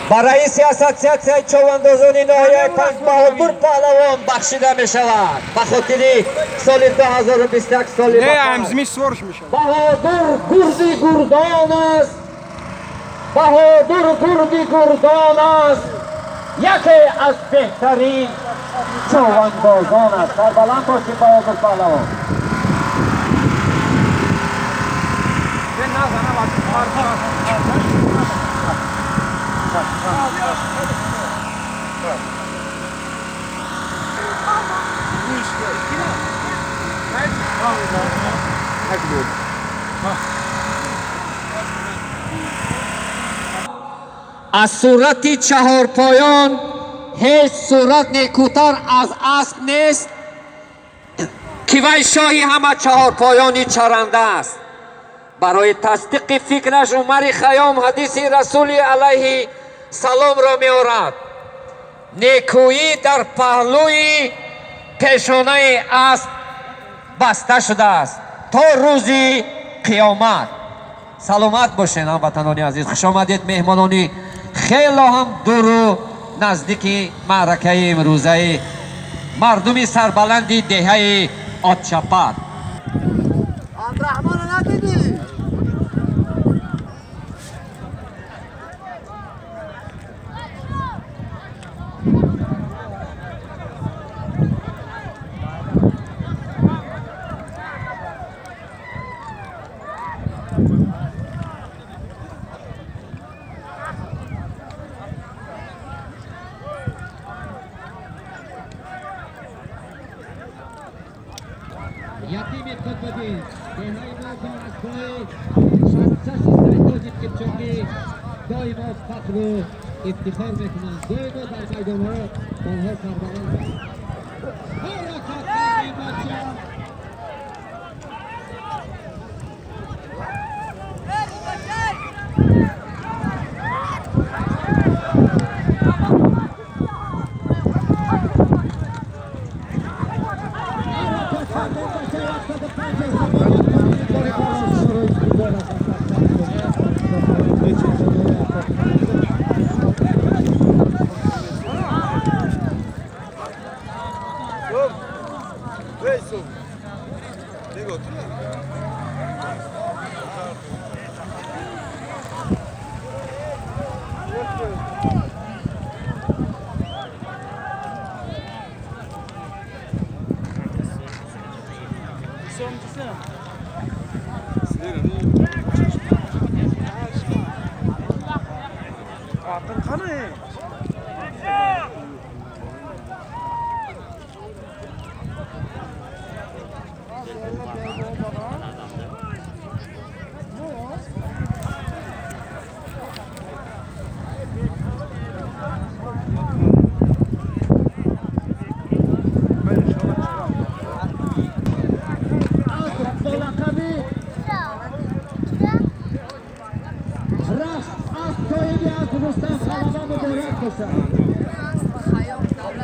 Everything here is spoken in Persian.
با رئیس اساسیاسیون چواندازان ناحیه پنج بهادور پهلوان بخشیده می شود به خاطر سال 2021 سال بهادور گردی گردان است. بهادور گردی گردان است. یکی از بهترین چواندازان است. سربلند باشید بهادور پهلوان. از صورت چهارپایان هیچ صورت نیکوتر از اسب نیست که وی شاهی همه چهارپایانی چرنده است. برای تصدیق فکرش عمر خیام حدیث رسول علیه سلام را می آورد. نیکویی در پهلوی پیشانه اسب بسته شده است تا روزی قیامت. سلامت باشین هموطنان عزیز. خوش آمدید مهمانانی خیلی هم دور و نزدیک معرکه امروزه مردم سربلند دهه آتشپر. عبدالرحمن ندیدی؟ یتیم خودبودی دههای ما دانشگاه شخصش سعید کپچاکی دائما فخر و افتخار میکنند. دائما در میدان ها آنها سربلند حرکت کنید بچه. Thank you.